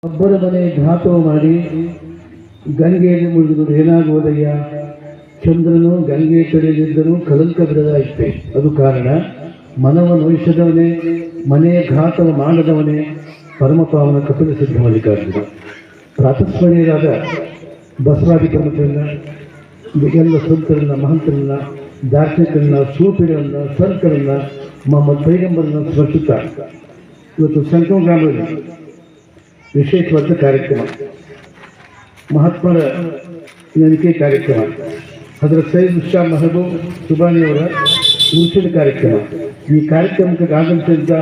ಒಬ್ಬರ ಮನೆ ಘಾತವ ಮಾಡಿ ಗಂಗೆಯಲ್ಲಿ ಮುಳುಗಿದ್ರು ಏನಾಗುವುದಯ್ಯ? ಚಂದ್ರನು ಗಂಗೆ ಕಡೆಯಲ್ಲಿದ್ದರೂ ಕಳಂಕ ಬಿಡದಾಯಿತೆ. ಅದು ಕಾರಣ ಮನವ ನೋಯಿಸದವನೇ, ಮನೆಯ ಘಾತವ ಮಾಡದವನೇ ಪರಮಪಾವನ ಕಪಿಲ ಸಿದ್ಧ ಮಲ್ಲಿಕಾರ್ಜುನ. ಪ್ರಾತಸ್ಮರಣೀಯರಾದ ಬಸವಾದಿ ಪ್ರಮುಖರನ್ನ, ಎಲ್ಲ ಸಂತರನ್ನ, ಮಹಂತರನ್ನ, ದಾರ್ಶನಿಕರನ್ನ, ಸೂಫಿಗಳನ್ನ, ಸಂತರನ್ನ, ಮೊಹಮ್ಮದ್ ಪೈಗಂಬರನ್ನ ಸ್ಮರಿಸುತ್ತಾ ಇವತ್ತು ಸಂಗಮ ಗ್ರಾಮದಲ್ಲಿ ವಿಶೇಷವಾದ ಕಾರ್ಯಕ್ರಮ, ಮಹಾತ್ಮರ ನೆನಪೆ ಕಾರ್ಯಕ್ರಮ, ಅದರ ಸೈಯದ್ ಉಸ್ತಾದ್ ಮೆಹಬೂಬ್ ಸುಬಾನಿಯವರ ಉತ್ಸವ ಕಾರ್ಯಕ್ರಮ. ಈ ಕಾರ್ಯಕ್ರಮಕ್ಕೆ ಆಗಮಿಸಿದ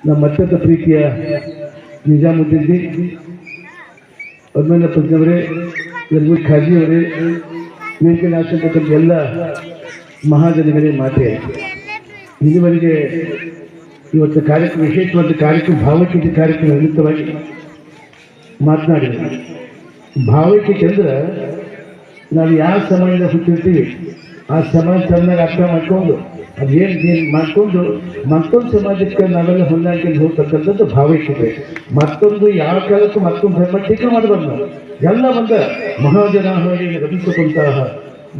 ನಮ್ಮ ಅತ್ಯಂತ ಪ್ರೀತಿಯ ನಿಜಾಮುದ್ದೀನ್ ಅಭಿನಂದಪತಿಯವರೇ, ಯಲ್ಮೂರ್ ಖಾಜಿಯವರೇ, ವೇದಿಕೆ ನಾಶಕರ್ತಕ್ಕಂಥ ಎಲ್ಲ ಮಹಾಜನಗಳೇ, ಮಾತೆ ಇದುವರೆಗೆ ಇವತ್ತು ಕಾರ್ಯಕ್ರಮ ವಿಶೇಷವಾದ ಕಾರ್ಯಕ್ರಮ ಭಾವೈಕ್ಯತೆ ಕಾರ್ಯಕ್ರಮ ನಿಮಿತ್ತವಾಗಿ ಮಾತನಾಡಿದೆ. ಭಾವೈಕ್ಯತೆ ಅಂದ್ರೆ ನಾವು ಯಾವ ಸಮಯದಿಂದ ಹುಟ್ಟಿರ್ತೀವಿ ಆ ಸಮಾಜ ಚೆನ್ನಾಗಿ ಅರ್ಥ ಮಾಡ್ಕೊಂಡು ಅದೇನು ಮಾಡ್ಕೊಂಡು ಮತ್ತೊಂದು ಸಮಾಜಕ್ಕೆ ನಾವೆಲ್ಲ ಹೊಂದಾಣಿಕೆ ಹೋಗ್ತಕ್ಕಂಥದ್ದು ಭಾವೈಕ್ಯತೆ. ಮತ್ತೊಂದು ಯಾವ ಕಾಲಕ್ಕೂ ಮತ್ತೊಂದು ಧರ್ಮ ಟೀಕೆ ಮಾಡಬಾರ್ದು. ನಾವು ಎಲ್ಲ ಬಂದ ಮಹಾಜನ ಹೊರಗೆ ರಮಿಸಿಕೊಂತಹ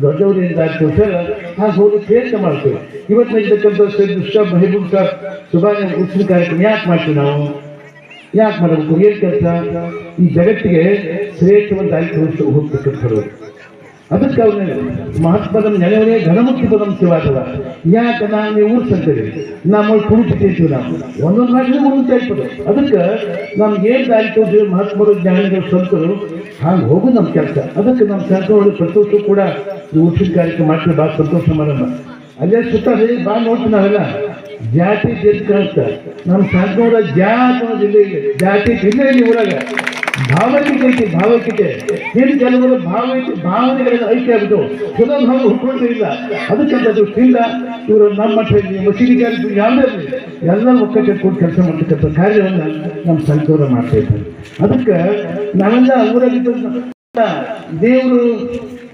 ದೊಡ್ಡವರಿಂದ ಸರ್ ಹಾಗೆ ಹೋಗಿ ಪ್ರಯತ್ನ ಮಾಡ್ತೇವೆ. ಇವತ್ತು ನಡೀತಕ್ಕಂಥ ಸೈಯದ್ ಉಸ್ತಾದ್ ಮೆಹಬೂಬ್ ಸಾಬ್ ಸುಬಾನಿ ಉತ್ಸವ ಕಾರ್ಯಕ್ರಮ ಯಾಕೆ ಮಾಡ್ತೀವಿ? ನಾವು ಯಾಕೆ ಮಾಡಬೇಕು? ಏನು ಕೆಲಸ? ಈ ಜಗತ್ತಿಗೆ ಶ್ರೇಷ್ಠವಾದ ದಾರಿ ತೋರಿಸಿ ಹೋಗ್ತಕ್ಕಂಥವ್ರು. ಅದಕ್ಕೆ ಅವ್ರನ್ನೇ ಮಹಾತ್ಮದ ನೆಲೆಯವರೇ ಘನಮುಕ್ತಿ ಪದಂ ಶಿವಾದವ. ಯಾಕೆ ನಾವು ಊರು ಸಂತೇವೆ, ನಮ್ಮ ಕುಣಿತೀವಿ, ನಾವು ಒಂದೊಂದು ಮಾಡಿದ್ರೆ ಮುಂದೆ ಇರ್ತದೆ. ಅದಕ್ಕೆ ನಮ್ಗೆ ಏನು ದಾರಿ ತೋರಿಸಿ ಮಹಾತ್ಮರು, ಜ್ಞಾನಿಗಳು, ಸಂತರು ಹಾಗೆ ಹೋಗೋದು ನಮ್ಮ ಕೆಲಸ. ಅದಕ್ಕೆ ನಮ್ಮ ಸಂತವರು ಪ್ರತಿ ವರ್ಷ ಕೂಡ ಈ ಉತ್ಸವ ಕಾರ್ಯಕ್ರಮ ಮಾಡ್ತೀವಿ. ಭಾಳ ಸಂತೋಷ ಮಾಡೋಣ. ಅಲ್ಲೇ ಸುತ್ತಾರೆ ಭಾಳ ನೋಡ್ತೀವಿ ನಾವೆಲ್ಲ ಜಾತಿ ಜೇನು ಕಾಣಿಸ್ತಾರೆ. ನಮ್ಮ ಸಂತವರ ಜಾತಿ ಜಿಲ್ಲೆ ಇದೆ, ಜಾತಿ ಜಿಲ್ಲೆ ಇಲ್ಲಿ ಊರಾಗ ಭಾವೈಕ್ಯತೆ ಐತಿ. ಭಾವೈಕ್ಯತೆ ಏನು ಕೆಲವರು ಭಾವನೆಗಳಿಂದ ಐಕ್ಯ ಆಗುತ್ತೋ ಚಲೋ ಭಾವ ಹುಟ್ಕೊಂಡೇ ಇಲ್ಲ. ಅದಕ್ಕಂತ ದೃಷ್ಟಿಯಿಂದ ಇವರು ನಮ್ಮ ಮಠದಲ್ಲಿ ಮಸೀದಿಗಾರಿಗೂ ಯಾವುದೇ ಎಲ್ಲ ಒಕ್ಕಟ್ಟೆ ಕೊಟ್ಟು ಕೆಲಸ ಮಾಡ್ತಕ್ಕಂಥ ಕಾರ್ಯವನ್ನು ನಮ್ಮ ಸಂತವರು ಮಾಡ್ತಾ ಇದ್ದಾರೆ. ಅದಕ್ಕೆ ನಾವೆಲ್ಲ ಊರಾಗಿದ್ದು ದೇವರು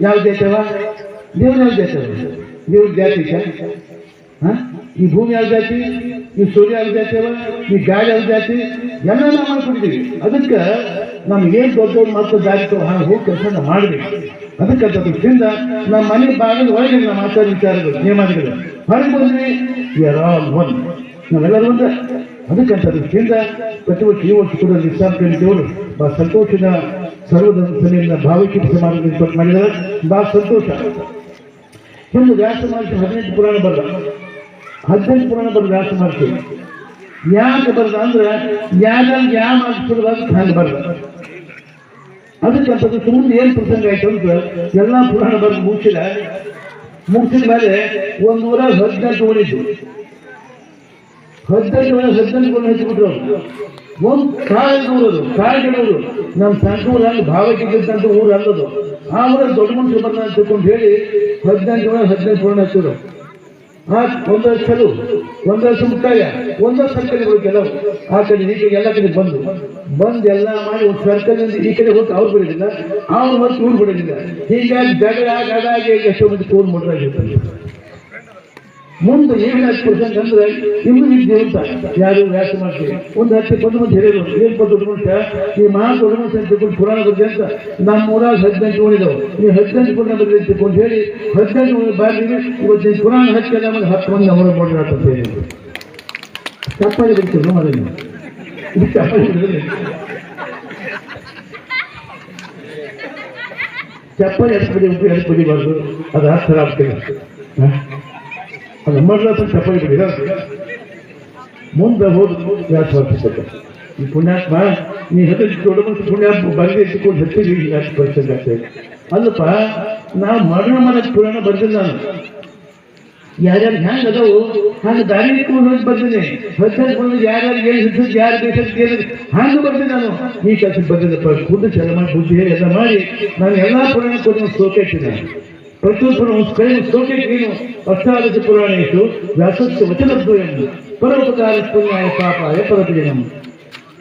ಯಾವ ಜಾತಿವ? ದೇವ್ರು ಯಾವ ಜಾತಿವ? ದೇವ್ರ ಜಾತಿ ಹಾಂ? ಈ ಭೂಮಿ ಯಾವ ಜಾತಿ? ಈ ಸೂರ್ಯ ಯಾವ ಜಾತಿಯವ? ಈ ಗಾಳಿ ಯಾವ ಜಾತಿ? ಎಲ್ಲ ನಾವು ಮಾಡ್ಕೊಂಡಿದ್ದೀವಿ. ಅದಕ್ಕೆ ನಮ್ಗೆ ಏನು ದೊಡ್ಡವ್ರು ಮತ್ತು ಜಾತಿ ಹಾಗೆ ಹೋಗಿ ಕೆಲಸ ನಾವು ಮಾಡಬೇಕು. ಅದಕ್ಕೆ ದೃಷ್ಟಿಯಿಂದ ನಮ್ಮ ಮನೆ ಬಾಗಿಲು ಒಳಗೆ ನಮ್ಮ ಆಚಾರ ವಿಚಾರಗಳು, ನಿಯಮಾದಿಗಳು ಹೊರಗೆ ಬಂದ್ವಿ, ಒನ್ ನಾವೆಲ್ಲರೂ ಒಂದೇ. ಅದಕ್ಕಂತ ದೃಷ್ಟಿಯಿಂದ ಪ್ರತಿ ವರ್ಷ ಈ ವರ್ಷ ಕೂಡ ನಿಸ್ಸಾಂ ಕಮಿಟಿಯವರು ಭಾಳ ಸಂತೋಷದ ಸರ್ವಧರ್ಮ ಸಭೆಯಿಂದ ಭಾವೈಕ್ಯತೆ ಸಮಾರಂಭ ಏರ್ಪಾటు ಮಾಡಿದ್ದಾರೆ. ಭಾಳ ಸಂತೋಷ. ಒಂದು ವ್ಯಾಸ ಮಾಡಿಸಿ 18 ಪುರಾಣ ಬರಲ್ಲ, 18 ಪುರಾಣ ಬರೆದು ವ್ಯಾಸ ಮಾಡ್ತೀವಿ. ಯಾಕೆ ಬರದ ಅಂದ್ರೆ ಯಾವಾಗ ಯಾವ ಮಾಡಿಸ್ಕೊಳ್ಳೋದಾಗ ಹಂಗೆ ಬರಲ್ಲ. ಅದಕ್ಕಂಥದ್ದು ಮುಂದೆ ಏನು ಪ್ರಸಂಗ ಆಯ್ತು ಅಂತ ಎಲ್ಲ ಪುರಾಣ ಬರೆದು ಮುಗಿಸಿದ ಮೇಲೆ 118 ಉಳಿದು 18 ಹಚ್ಚಿಬಿಟ್ರು. ಒಂದು ಕಾಯಿಗಳು ನಮ್ಮ ಸಂಕೂರಲ್ಲಿ ಭಾವೈಕ್ಯತೆ ಊರು ಅಲ್ಲದು. ಆ ಊರಲ್ಲಿ ದೊಡ್ಡ ಮನುಷ್ಯ ಬರ್ನ ಅಂತಕೊಂಡು ಹೇಳಿ 18 ಪುರಾಣ ಹಚ್ಚಿದ್ರು. ಒಂದೊಂದು ಚಲು, ಒಂದೊಂದು ಮುಕ್ತಾಯ, ಒಂದೊಂದು ಸರ್ಕಲ್ ಕೆಲವು ಆ ಕಡೆ ಈ ಕಡೆ ಎಲ್ಲ ಕಡೆ ಬಂದು ಎಲ್ಲ ಮಾಡಿ ಒಂದು ಸರ್ಕಲ್ನಿಂದ ಈ ಕಡೆ ಹೋಗಿ ಅವ್ರು ಬಿಡೋದಿಲ್ಲ, ಅವ್ರು ಮತ್ತೆ ಇವ್ರು ಬಿಡೋದಿಲ್ಲ. ಹೀಗಾಗಿ ಗಡಾಗಿ ಎಷ್ಟೋ ಮಂದಿ ಟೂರ್ ಮುಡ್ರಾಗಿರ್ತಾರೆ. ಮುಂದೆ ಏನಾದ್ರು ಪ್ರಸಂಗ ಅಂದ್ರೆ ಇನ್ನೂ ಇದ್ದೆ ಅಂತ ಯಾರು ವ್ಯಾಸ ಮಾಡ್ತೀವಿ. ಒಂದು 10 ಮಂದಿ ಹಿರಿಯರು ಏನು ದೊಡ್ಡ ಮನುಷ್ಯ, ಈ ಮಹಾ ದೊಡ್ಡ ಮನುಷ್ಯ ಅಂತಕೊಂಡು ಪುರಾಣ ಬರ್ದೆ ಅಂತ ನಮ್ಮ ಊರಾಗ 18 ಉಳಿದವು. ಈ 18 ಪುರಾಣ ಬರ್ಲಿ ಅಂತಕೊಂಡು ಹೇಳಿ 18 ಬಾರಿಗೆ ಇವತ್ತು ಪುರಾಣ ಹಚ್ಚಲ್ಲ ಆಮೇಲೆ 10 ಮಂದಿ ಅವರ ಮಾಡಿರತ್ತೆ. ತಪ್ಪಾಗಿ ಬರ್ತೀವಿ ನಾವು ಅದನ್ನು. ಇದು ಚಪ್ಪಾಳಿ ಎಡ್ಬಿಡಿಬಾರ್ದು, ಅದು ಅರ್ಥ ಆಗ್ತದೆ. ಅದು ನಮ್ಮ ಚಪ್ಪಾಳಿ ಬಿಡಿದ ಮುಂದೆ ಹೋದ ವ್ಯಾಸ ಮಾಡ್ತಿದ್ದ. ಈ ಪುಣ್ಯಾತ್ಮ ನೀ ದೊಡ್ಡ ಮನಸ್ಸು ಪುಣ್ಯಾತ್ಮ ಬಂದು ಇಟ್ಟುಕೊಂಡು ಹೆಚ್ಚಿಗೆ ವ್ಯಾಸ ಪರಿಸಂಗಾಗ್ತದೆ. ಅಲ್ಲಪ್ಪ ನಾವು ಮರಣ ಪುರಾಣ ಬರ್ದಿಲ್ಲ. ನಾನು ಯಾರ್ಯಾರು ಹ್ಯಾಂಗ ಅದಾವು ಹಾಗೆ ದಾರಿ ಇಟ್ಕೊಂಡು ಹೋಗಿ ಬರ್ತೀನಿ. 18 ಯಾರ್ಯಾರು ಏನು ಹಿಡಿಸಿದ್ದು ಯಾರು ಬೇಸಕ್ಕೆ ಹಾಗೆ ಬರ್ತೀನಿ. ನಾನು ಈ ಕೆಲಸಕ್ಕೆ ಬಂದಿದ್ದಪ್ಪ ಬುದ್ಧಿ ಚಲ ಮಾಡಿ ಬುದ್ಧಿ ಹೇಳಿ ಎಲ್ಲ ಮಾಡಿ ನಾನು ಎಲ್ಲ ಪುರಾಣ ಕೊಟ್ಟು ಸೋಕೈತೀನಿ. ಪ್ರತಿಯೊಂದು ಪುರಾಣ ಕೈ ಸೋಕೈತೀನಿ. ಅಷ್ಟಾದಶ ಪುರಾಣ ಇತ್ತು ವ್ಯಾಸಸ್ಯ ವಚನದ್ದು ಎಂದು ಪರೋಪಕಾರ ಪುಣ್ಯಾಯ ಪಾಪಾಯ ಪರಪಜನಂ.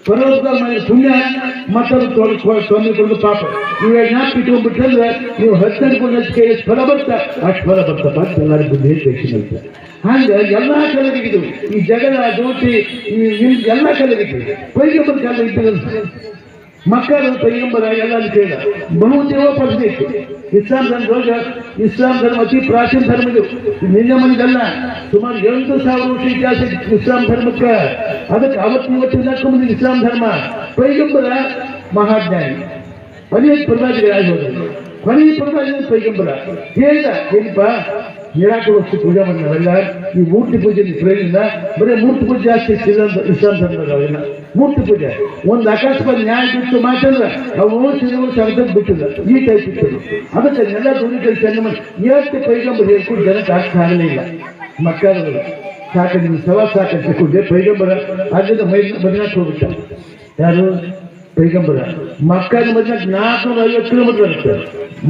ಪರೋಪಕಾರ ಮಾಡಿದ ಪುಣ್ಯ ಮತ್ತೊಂದು ತೊಂದರೆ ಪಾಪ ನೀವು ಜ್ಞಾಪಕ ಇಟ್ಕೊಂಡ್ಬಿಟ್ರೆ ನೀವು 12 ಕೈ ಫಲ ಬರ್ತಾ ಅಷ್ಟು ಫಲ ಬರ್ತಪ್ಪ ಅಂತ ಎಲ್ಲರೂ ಬುದ್ಧಿ ಹೇಳ್ಬೇಕು. ಹಂಗೆ ಎಲ್ಲ ಕಲಗಿದ್ದು ಈ ಜಗಳ ದೋಟಿ ಎಲ್ಲ ಕಲಗಿದ್ದು ಪೈಗಂಬರ ಕಾಲ ಇದ್ದ ಮಕ್ಕಳು ಪೈಗಂಬರ ಎಲ್ಲ ಕೇಳ ಬಹುದೇವ ಪದ್ಧತಿ ಇತ್ತು. ಇಸ್ಲಾಂ ಧರ್ಮದೊಳಗೆ ಇಸ್ಲಾಂ ಧರ್ಮ ಅತಿ ಪ್ರಾಚೀನ ಧರ್ಮ ಇದು. ನಿನ್ನೆ ಮನೆಗಲ್ಲ, ಸುಮಾರು 8,000 ವರ್ಷ ಇತಿಹಾಸ ಇಸ್ಲಾಂ ಧರ್ಮಕ್ಕೆ. ಅದಕ್ಕೆ ಇವತ್ತಿನ ಬಂದಿದೆ ಇಸ್ಲಾಂ ಧರ್ಮ. ಪೈಗಂಬರ ಮಹಾಜ್ಞಾನಿ, ಅನೇಕ ಪ್ರವಾದಿಗಳಾಗಿ ಹೋದರು. ಕೊನೆಯ ಪ್ರವಾದಿ ಪೈಗಂಬರ ಹೇಳಿದ ಏನಪ್ಪ ನಿರಾಕ ವಸ್ತು ಪೂಜೆ ಮಾಡಿಲ್ಲ, ಈ ಮೂರ್ತಿ ಪೂಜೆ ಪ್ರಯೋಜನ ಬರೀ ಮೂರ್ತಿ ಪೂಜೆ ಜಾಸ್ತಿ ಇರ್ತಿಲ್ಲ ಅಂತ ಇಸ್ಲಾಂ ಧರ್ಮದಲ್ಲ. ಮೂರ್ತಿ ಪೂಜೆ ಒಂದು ಅಕಸ್ಮಾತ್ ನ್ಯಾಯ ಬಿಟ್ಟು ಮಾತಾಡಿದ್ರೆ ಅವು ಸಗದ ಬಿಟ್ಟಿಲ್ಲ, ಈ ಟೈಪ್ ಇತ್ತು. ಅದಕ್ಕೆ ಎಲ್ಲ ದುಡಿಗಳು ಚೆನ್ನ ಇವತ್ತು ಪೈಗಂಬರ್ ಹೇಳ್ಕೊಂಡು ಜನಕ್ಕೆ ಅರ್ಥ ಆಗಲಿಲ್ಲ. ಮಕ್ಕಳು ಸಾಕ ನೀವು ಸವಾ ಸಾಕಿಕೊಂಡೆ ಪೈಗಂಬರ ಅದರಿಂದ ಮದಿನಾಕ್ ಹೋಗ್ಬಿಟ್ಟ. ಯಾರು ಪೈಗಂಬರ ಮಕ್ಕಳ ಮದಿನಾಕ್ 450 ಕಿಲೋಮೀಟರ್ ಆಗುತ್ತೆ.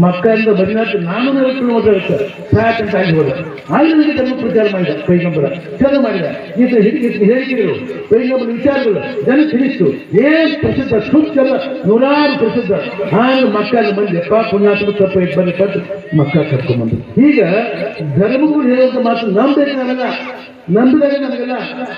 ಮಕ್ಕಳಿಂದ ಮದಿನಾಕ್ 450 ಕಿಲೋಮೀಟರ್ ಆಗುತ್ತೆ. ಸಾಕಂತ ಅಲ್ಲಿ ಹೋದ. ಅಲ್ಲಿ ಧರ್ಮ ಪ್ರಚಾರ ಮಾಡಿದ ಪೈಗಂಬರ, ಚಂದ ಮಾಡಿದ. ಈತ ಹೇಳಿಕೆಗಳು ಪೈಗಂಬರ ವಿಚಾರಗಳು ಜನ ತಿಳಿಸ್ತು. ಏನ್ ಪ್ರಸಿದ್ಧ ಸುತ್ತಲ್ಲ, 100 ಪ್ರಸಿದ್ಧ. ಹಾಗೆ ಮಕ್ಕಳ ಮಂದಿ ಪುಣ್ಯಾತ್ಮ ತಪ್ಪ ಬನ್ನಿ ಪಟ್ಟು ಮಕ್ಕಳ ಕರ್ಕೊಂಡ್ಬಂದು. ಈಗ ಧರ್ಮಗಳು ಹೇಳುವಂತ ಮಾತು ನಂಬಬೇಕಾಗಲ್ಲ, ನಂಬಿದಾಗ ನನಗೆಲ್ಲ.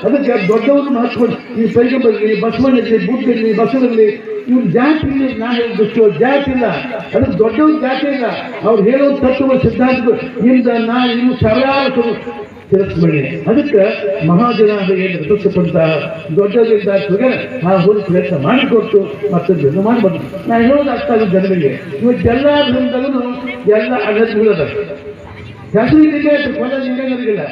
ಅದಕ್ಕೆ ದೊಡ್ಡವರು ಮಹತ್ವಗಳು ಈ ಪೈಗಂಬರ್ಲಿ ಬಸವಣ್ಣಲ್ಲಿ ಬುದ್ಧಲ್ಲಿ ಬಸವನಲ್ಲಿ ಇವ್ರು ಜಾತಿ ಇಲ್ಲ. ನಾ ಹೇಳಿದಷ್ಟು ಜಾತಿ ಇಲ್ಲ, ಅದಕ್ಕೆ ದೊಡ್ಡವ್ರ ಜಾತಿ ಇಲ್ಲ. ಅವ್ರು ಹೇಳೋ ತತ್ವ ಸಿದ್ಧಾಂತಗಳು ಇಂದ ನಾ ಇನ್ನು ಸಾವಿರಾರು ತಿರಸ್ಮರಣೆ. ಅದಕ್ಕೆ ಮಹಾಜನ ಏನು ರಚಿಸಪಂತ ದೊಡ್ಡವರಿದ್ದಾಗ ಆ ಹೋಗಿ ಪ್ರಯತ್ನ ಮಾಡಿಕೊಟ್ಟು ಮತ್ತೊಂದು ಮಾಡ್ಬೋದು. ನಾ ಹೇಳೋದು ಅರ್ಥ ಆಗೋದು ಜನರಿಗೆ. ಇವತ್ತೆಲ್ಲ ಧರ್ಮದಲ್ಲೂ ಎಲ್ಲ ಅಗತ್ಯಗಳದ. ಹೆಸರಿಗೆ ಕೊಲ ಲಿಂಗಗಳಿಲ್ಲ,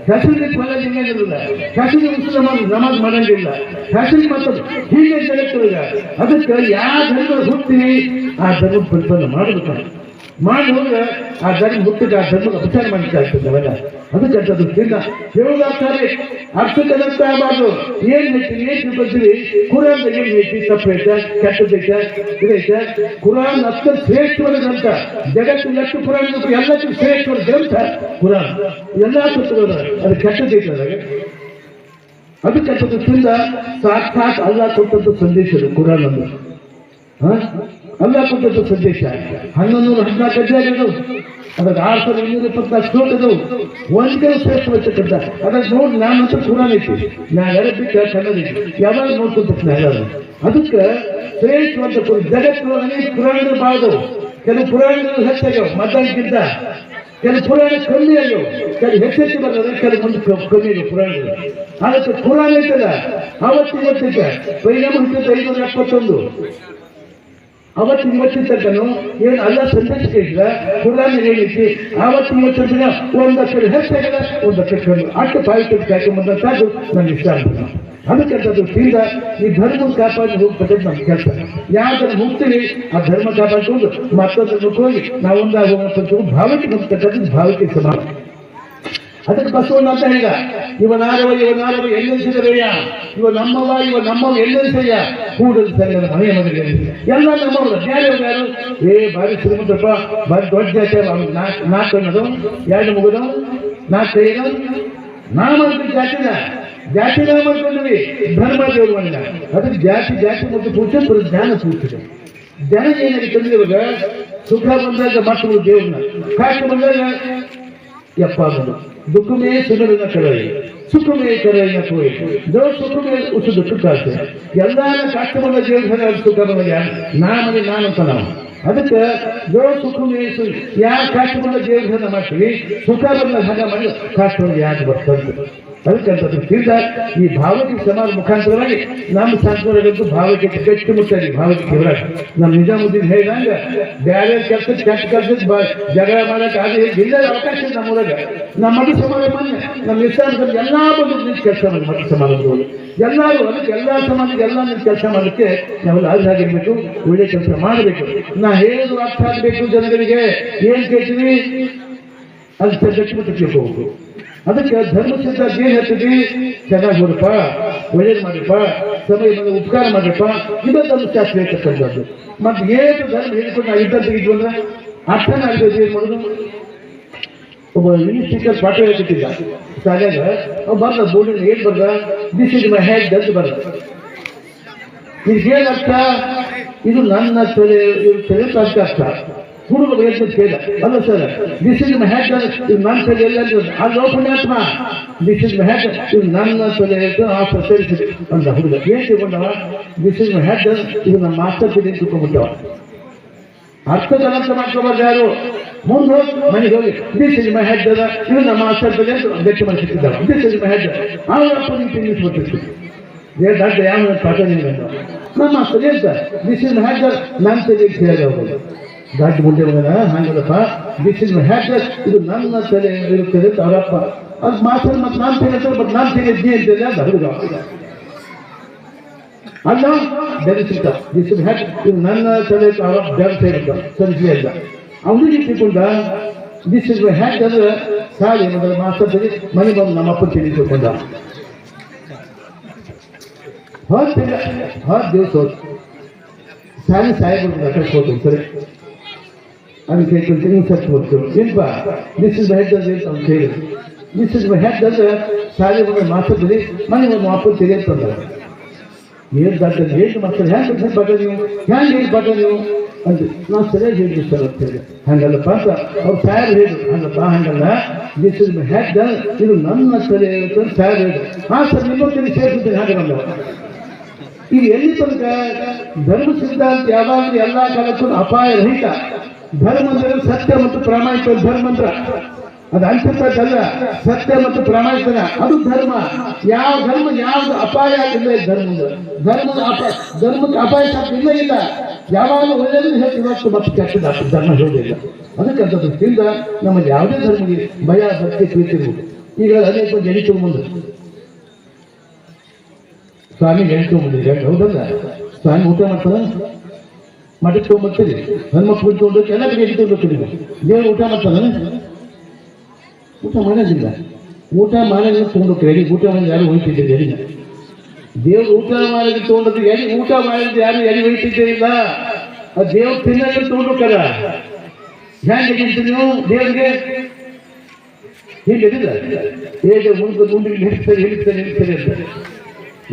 ಹೆಸರಿಗೆ ಕೊಲ ಲಿಂಗಗಳಿಲ್ಲ, ಹೆಸರಿಗೆ ಮುಸಲ್ಮಾನ ನಮಾಜ್ ಮಾಡಂಗಿಲ್ಲ, ಹೆಸರಿಗೆ ಮತ್ತೊಂದು ಹೀಗೆ ಜಗತ್ತಿಲ್ಲ. ಅದಕ್ಕೆ ಯಾವ ಧರ್ಮ ಹುಟ್ತೀವಿ ಆ ಧರ್ಮ ಪ್ರತಿಪಾದನೆ ಮಾಡಬೇಕು. ಮಾಡಿ ಹೋದ್ರೆ ಆ ಧರ್ಮ ಹುಟ್ಟಿಗೆ ಆ ಧರ್ಮದ ಉಪಚಾರ ಮಾಡಲಿಕ್ಕೆ ಆಗ್ತದೆ ಅವೆಲ್ಲ. ಅದಕ್ಕೆ ಅದು ಹೇಳೋದಾಗ್ತಾರೆ ಅರ್ಥದಂತ ಆಗಬಾರ್ದು. ಏನ್ ಹೇಳ್ತೀವಿ, ಏನ್ ತಿಳ್ಕೊಳ್ತೀವಿ, ಕುರಾನ್ ಏನ್ ಹೇಳ್ತೀವಿ, ತಪ್ಪೈತೆ ಕೆಟ್ಟದೈತೆ ಇದೈತೆ. ಕುರಾನ್ ಅತ್ಯಂತ ಶ್ರೇಷ್ಠವಾದ ಗ್ರಂಥ. ಜಗತ್ತಿನ ಎಷ್ಟು ಪುರಾಣ ಎಲ್ಲಕ್ಕೂ ಶ್ರೇಷ್ಠವಾದ ಗ್ರಂಥ ಕುರಾನ್. ಎಲ್ಲ ತತ್ವಗಳು ಅದು ಕೆಟ್ಟದೈತೆ. ಅದಾಗ ಅದು ಕೆಟ್ಟದಕ್ಕಿಂತ ಸಾಕ್ಷಾತ್ ಅಲ್ಲಾ ಕೊಟ್ಟದ್ದು ಸಂದೇಶ ಅದು ಕುರಾನ್ ಅಂದ್ರೆ. ಅಲ್ಲ ಕೊಟ್ಟದ್ದು ಸಂದೇಶ 1114 ಅಧ್ಯಾಯ ಅದು. ಅದಕ್ಕೆ 6224 ಶ್ಲೋಕ ಅದು. ಒಂದೇ ಶ್ರೇಷ್ಠ ವಚಕಂತ ಅದಕ್ಕೆ ನೋಡಿ ನಾನಂತ ಕುರಾನ್ ಐತಿ, ನಾನು ಅರಬಿಕ್ ಕನ್ನಡ ಐತಿ, ಯಾವಾಗ ನೋಡ್ಕೊಂತ ಎಲ್ಲರೂ. ಅದಕ್ಕೆ ಶ್ರೇಷ್ಠವಂತ ಜಗತ್ತು ಅನೇಕ ಪುರಾಣಗಳು ಬಾಳದವು. ಕೆಲವು ಪುರಾಣಗಳು ಹೆಚ್ಚಾಗ್ಯಾವ ಮತಕ್ಕಿಂತ, ಕೆಲವು ಪುರಾಣ ಕಮ್ಮಿ ಆಗ್ಯಾವ, ಕೆಲವು ಹೆಚ್ಚೆಚ್ಚು ಬರ್ತದೆ, ಕೆಲವು ಮುಂದೆ ಕಮ್ಮಿ ಆಗ್ಯಾವ ಪುರಾಣಗಳು. ಅದಕ್ಕೆ ಪುರಾಣ ಐತಲ್ಲ ಅವತ್ತಿಗೆ ಪರಿಣಾಮ 571 ಅವತ್ತಿನ ತನಕನು ಏನು ಅಲ್ಲ ಸಂದೇಶ ಇಲ್ಲ. ಕುರಾನ್ ಏನೈತಿ ಅವತ್ತಿನ ದಿನ 1 ಅಕ್ಷರ ಹೆಚ್ಚಾಗಲ್ಲ, 1 ಅಕ್ಷರ ಕಮ್ಮಿ ಅಷ್ಟು ಪಾಯಿತ ಕಾಯ್ಕೊಂಬಂದಂತಾದ್ರು ನನಗೆ ಇಷ್ಟ ಆಗ್ತದೆ. ಅದಕ್ಕಂಥದ್ದು ಸೀದ ಈ ಧರ್ಮ ಕಾಪಾಡಿ ಹೋಗ್ಬೇಕಂತ ನಮ್ಮ ಕೆಲಸ. ಯಾವ್ದನ್ನು ಹೋಗ್ತೀವಿ ಆ ಧರ್ಮ ಕಾಪಾಡಿಕೊಂಡು ಮತ್ತೊಂದು ಹೋಗಿ ನಾವು ಒಂದಾಗ ಹೋಗೋಣ ಭಾವಕ್ಕೆ ಹೋಗ್ತಕ್ಕಂಥದ್ದು ಭಾವಕ್ಕೆ ಸಮಾನ. ಅದಕ್ಕೆ ಬಸವಣ್ಣ ಅಂತ ಹೇಳಿದ, ಇವನಾರವ ಎಲ್ಲೆನಿಸಿದರಯ್ಯ, ಇವ ನಮ್ಮವ ಎಲ್ಲೆನಿಸಯ್ಯ, ಕೂಡಲು ಸರಿಯಾದ ಮನೆಯ ಮನೆಗೆ ಎಲ್ಲ ನಮ್ಮವರು. ಯಾರು ಭಾರಿ ಶ್ರೀಮಂತಪ್ಪ, ಭಾರಿ ದೊಡ್ಡ ಜಾತಿ, 4 ಅನ್ನೋದು 2 ಮುಗಿದು 4 ಕೈದು ನಾ ಮಾಡ್ತೀವಿ. ಜಾತಿನ ಮಾಡ್ಕೊಂಡ್ವಿ ಧರ್ಮ ದೇವರು ಮಾಡಿದ. ಅದಕ್ಕೆ ಜಾತಿ ಮತ್ತು ಪೂಜೆ ಜ್ಞಾನ ಸೂಚಿಸಿದೆ. ಜನ ಏನಾಗಿ ತಂದ್ರೆ ಇವಾಗ ಸುಖ ಬಂದಾಗ ಮಕ್ಕಳು ದೇವ್ರನ್ನ, ಕಾಷ್ಟ ಬಂದಾಗ ಯಪ್ಪ ಅನ್ನೋದು. दुख में सुनर न करे, सुख में करे न कोई, जो सुख में उस दुख ಕಾಡ್ತೇವೆ. ಎಲ್ಲ ಕಷ್ಟ ಬಂದ ಜೀವನ ಸುಖ ಬಂದ ನಾಮಲ್ಲಿ ನಾನು ಅಂತ ನಾವು. ಅದಕ್ಕೆ ಜೋ ಸುಖ ಮೇಸು ಯಾವ ಕಷ್ಟ ಬಂದ ಜೀವನ ಮಾಡ್ತೀವಿ, ಸುಖ ಬಂದ ಹಂಗ ಮಾಡಿ ಕಷ್ಟ ಯಾಕೆ ಬರ್ತಂತೆ. ಅದಕ್ಕಂಥದ್ದು ಸೀದಾ ಈ ಭಾವಕ್ಕೆ ಸಮಾಜ ಮುಖಾಂತರವಾಗಿ ನಮ್ಮ ಸಂಸ್ಕೃತಿಗೂ ಭಾವಕ್ಕೆ ಗಟ್ಟಿಮುಟ್ಟಾಗಿ ಭಾವಕ್ಕೆ ಇವರಾಗ ನಮ್ಮ ನಿಜಾಮುದ್ದೀನ್ ಹೇಳಿದಂಗ ಬೇರೆ ಕೆಲಸಕ್ಕೆ ಕೆಟ್ಟ ಕೆಲಸಕ್ಕೆ ಜಗಳ ಮಾಡಕ್ಕೆ ಅದು ಇಲ್ಲ ಅವಕಾಶ ನಮ್ಮೂರಾಗ. ನಮ್ಮ ಮಠ ಸಮಾಜ ಮೊನ್ನೆ ನಮ್ಮ ಇಸ್ಲಾಮದಲ್ಲಿ ಎಲ್ಲ ಬಂದು ನಿಂತು ಕೆಲಸ ಮಾಡಿ ಮಠ ಸಮಾಜದವರು ಎಲ್ಲರೂ. ಅದಕ್ಕೆ ಎಲ್ಲ ಸಮಾಜಕ್ಕೆ ಎಲ್ಲ ನಿಂತು ಕೆಲಸ ಮಾಡಲಿಕ್ಕೆ ನಾವೆಲ್ಲ ಆಗಿರ್ಬೇಕು, ಒಳ್ಳೆ ಕೆಲಸ ಮಾಡಬೇಕು. ನಾ ಹೇಳೋದು ಅರ್ಥ ಆಗಬೇಕು ಜನಗಳಿಗೆ. ಏನು ಕೇಳ್ತೀವಿ ಅದು ಗಟ್ಟಿಮುಟ್ಟಕ್ಕೆ ಹೋಗ್ಬೇಕು. ಅದಕ್ಕೆ ಧರ್ಮ ಸಿದ್ಧಾಂತ ಏನ್ ಹೇಳ್ತೀವಿ, ಚೆನ್ನಾಗಿ ಹೋದಪ್ಪ, ಒಳ್ಳೇದು ಮಾಡಿಪ್ಪ, ಸಮಯ ಬಂದ ಉಪಕಾರ ಮಾಡಿಪ್ಪ, ಇದೊಂದು ಶಾಸ್ತ್ರ ಹೇಳ್ತಕ್ಕಂಥದ್ದು. ಮತ್ತೆ ಏನು ಧರ್ಮ ಹೇಳ್ಕೊಂಡು ನಾವು ಇದ್ದ ತೆಗಿದ್ವು ಅಂದ್ರೆ ಅರ್ಥನ ಆಗ್ಬೋದು. ಏನ್ ಮಾಡೋದು, ಒಬ್ಬ ಇಂಗ್ಲಿಷ್ ಟೀಚರ್ ಪಾಠ ಹೇಳ್ತಿದ್ದ ಶಾಲೆಯಾಗ, ಬರ್ದ ಬೋರ್ಡಿನ ಏನ್ ಬರ್ದ, ದಿಸ್ ಇಸ್ ಮೈ ಹೆಡ್ ಅಂತ ಬರ್ದ. ಇದಕ್ಕೇನು ಅರ್ಥ? ಇದು ನನ್ನ ತಲೆ ಇರುತ್ತದೆ ಅಂತ ಅರ್ಥ. ಹುಡುಗ ಎಷ್ಟು ಕೇಳ ಅಲ್ಲ sir, this is my head, ಇದು ನನ್ನ ತಲೆ ಎಲ್ಲ ಅದು ಪುಣ್ಯಾತ್ಮ, ದಿಸ್ ಇಸ್ ಮೈ ಹೆಡ್, ಇದು ನನ್ನ ತಲೆ ಆ ಸರಿಸಿದೆ ಅಂದ ಹುಡುಗ. ಏನ್ ತಿಳ್ಕೊಂಡವ? ದಿಸ್ ಇಸ್ ಮೈ ಹೆಡ್, ಇದು ನಮ್ಮ ಮಾಸ್ಟರ್ ತಲೆ ತಿಳ್ಕೊಂಡ್ಬಿಟ್ಟವ. ಅರ್ಥಗಲಂತ ಮಾಡ್ಕೋಬಾರ್ದು ಯಾರು. ಮುಂದೆ ಹೋಗಿ ಮನೆಗೆ ಹೋಗಿ ದಿಸ್ ಇಸ್ ಮೈ ಹೆಡ್, ಇದು ನಮ್ಮ ಮಾಸ್ಟರ್ ತಲೆ ಅಂತ ಗಟ್ಟಿ ಮಾಡಿಸಿದ್ದಾವ. ದಿಸ್ ಇಸ್ ಮೈ ಹೆಡ್, ಅವರಪ್ಪ ನೀವು ತಿನ್ನಿಸ್ಬಿಟ್ಟಿರ್ತೀವಿ. ದಡ್ಡ ಯಾವ ಪಾಠ ನಿಮ್ಗೆ ನಮ್ಮ ತಲೆ ಅಂತ ದಿಸ್ ಇಸ್ ಮೈ ಹೆಡ್, ನನ್ನ ತಲೆ ಕೇಳಿದ ಹೋಗೋದು ದಡ್ಡ ಮುಂದೆ ಮಗನ ಹಂಗಲ್ಲಪ್ಪ, ದಿಸ್ ಇಸ್ ಮೈ ಹೆಡ್, ಇದು ನನ್ನ ತಲೆ ಇರುತ್ತದೆ ಅಂತ ಅವರಪ್ಪ. ಅದು ಮಾಸ್ಟರ್ ಮತ್ತೆ ನಾನು ತಿಳಿತಾರೆ, ಬಟ್ ನಾನು ತಿಳಿದ್ನಿ ಅಂತೇಳಿ ಅಂತ ಹುಡುಗ ಅಲ್ಲ ಬೆರೆಸಿದ್ದ. ದಿಸ್ ಇಸ್ ಹೆಡ್, ಇದು ನನ್ನ ತಲೆ ಅವರಪ್ಪ ಬೆರೆಸ ಇರುತ್ತ ಸರಿಸಿ ಅಲ್ಲ. ಅವನಿಗೆ ತಿಳ್ಕೊಂಡ ದಿಸ್ ಇಸ್ ಮೈ ಹೆಡ್ ಅಂದ್ರೆ ಸಾಲಿ ಮೊದಲ ಮಾಸ್ಟರ್ ತಲೆ ಮನೆ ಬಂದು ನಮ್ಮಪ್ಪ ತಿಳಿ ತಿಳ್ಕೊಂಡ. ಹತ್ತು ದಿವಸ ಹೋದ್ ಸಾಲಿ ಸಾಯಿಬಿಡ್ತು ಅಕ್ಕ ಹೋದ್ರು ಸರಿ. ಅದಕ್ಕೆ ನೀವು ಸತ್ತು ಹೋಗ್ತು ಏನಪ್ಪ ದಿಸ್ ಇಸ್ ಮೈ ಹೆಡ್ ಅಂದ್ರೆ ಅಂತ ಅವ್ನು ಕೇಳಿದ್ರು. ದಿಸ್ ಇಸ್ ಮೈ ಹೆಡ್ ಅಂದ್ರೆ ಶಾಲೆ ಬಂದ ಮಾಸ್ತರ್ದಲ್ಲಿ ಮನೆ ಒಂದು ವಾಪಸ್ ತೆಗೆ ಅಂತಂದ. ಏನು ದಾಟ ಏನು ಮಾಡ್ತಾರೆ, ಹ್ಯಾಂಗೆ ಬಟ ನೀವು, ಹ್ಯಾಂಗೆ ಏನು ಬಟ ನೀವು ಅಂತ ನಾವು ಸರಿಯಾಗಿ ಹೇಳಿದ್ವಿ ಸರ್ ಅಂತ ಹೇಳಿ. ಹಂಗಲ್ಲಪ್ಪ ಅಂತ ಅವ್ರು ಸಾಯರ್ ಹೇಳಿದ್ರು. ಹಂಗಪ್ಪ ಹಂಗಲ್ಲ, ದಿಸ್ ಇಸ್ ಮೈ ಹೆಡ್, ಇದು ನನ್ನ ತಲೆ ಅಂತ ಸಾಯರ್ ಹೇಳಿದ್ರು. ಹಾಂ ಸರ್, ನಿಮ್ಮ ತಲೆ ಸೇರಿಸಿದ್ದೇನೆ ಹಾಗೆ ನಮ್ಗೆ. ಈಗ ಎಲ್ಲಿ ತನಕ ಧರ್ಮ ಸಿದ್ಧಾಂತ ಯಾವಾಗಲೂ ಎಲ್ಲ ಕಾಲಕ್ಕೂ ಅಪಾಯ ರಹಿತ. ಧರ್ಮ ಅಂದರೆ ಸತ್ಯ ಮತ್ತು ಪ್ರಾಮಾಣಿಕ ಧರ್ಮ ಅಂತ. ಅದು ಅಂಥದ್ದಲ್ಲ, ಸತ್ಯ ಮತ್ತು ಪ್ರಾಮಾಣಿಕನ ಅದು ಧರ್ಮ. ಯಾವ ಧರ್ಮ ಯಾವ್ದು ಅಪಾಯ ಇಲ್ಲ ಧರ್ಮಕ್ಕೆ ಅಪಾಯ ಇಲ್ಲ ಇಲ್ಲ. ಯಾವಾಗಲೂ ಒಳ್ಳೆಯದು ಹೇಳ್ತೀವಿ, ಇವತ್ತು ಮತ್ತು ಕೆಟ್ಟದಾಗ್ತದೆ ಧರ್ಮ ಹೇಳೋದಿಲ್ಲ. ಅದಕ್ಕಂಥ ದೃಷ್ಟಿಯಿಂದ ನಮಗೆ ಯಾವುದೇ ಧರ್ಮಕ್ಕೆ ಭಯ ಭಕ್ತಿ ಪ್ರೀತಿರ್ಬೋದು. ಈಗ ಅನೇಕ ಜನ ಮುಂದೆ ಸ್ವಾಮಿ ಎಣಿಸ್ಕೊಂಡ್ಬಂದಿರಿ, ಹೌದಲ್ಲ? ಸ್ವಾಮಿ ಊಟ ಮಾಡ್ತಾರ, ಮಠಕ್ಕೆ ತೊಗೊಂಡ್ಬರ್ತೀರಿ, ನನ್ನ ಮಕ್ಕಳು ತೊಗೊಂಡು ಎಲ್ಲ ಕಡೆ ಎಲ್ಲಿ ತೊಗೊಂಡ್ಬರ್ತೀರಿ. ದೇವ್ರು ಊಟ ಮಾಡ್ತಾನ? ಊಟ ಮಾಡೋದಿಲ್ಲ. ಊಟ ಮಾಡೋದಿಲ್ಲ ತೊಗೊಂಡೋಗ್ತೀರಿ ಎಲ್ಲಿ? ಊಟ ಮಾಡಿ ಯಾರು ಹೋಯ್ತಿದ್ದೀರಿ ಎಲ್ಲಿನ? ದೇವ್ರು ಊಟ ಮಾಡೋದು ತೊಗೊಂಡ್ರಿ ಎಲ್ಲಿ? ಊಟ ಮಾಡಿದ್ರೆ ಯಾರು ಎಲ್ಲಿ ಹೋಯ್ತಿದ್ದೀರಿಲ್ಲ. ಆ ದೇವ್ರು ತಿನ್ನೋದು ತೊಗೊಂಡೋಗ್ತಾರ. ಹ್ಯಾಂಗೆ ತಿಂತೀರಿ ನೀವು ದೇವ್ರಿಗೆ? ಹೀಗಿಲ್ಲ, ಹೇಗೆ ಮುಂದೆ ಮುಂದೆ ಹಿಡಿತಾರೆ ಅಂತ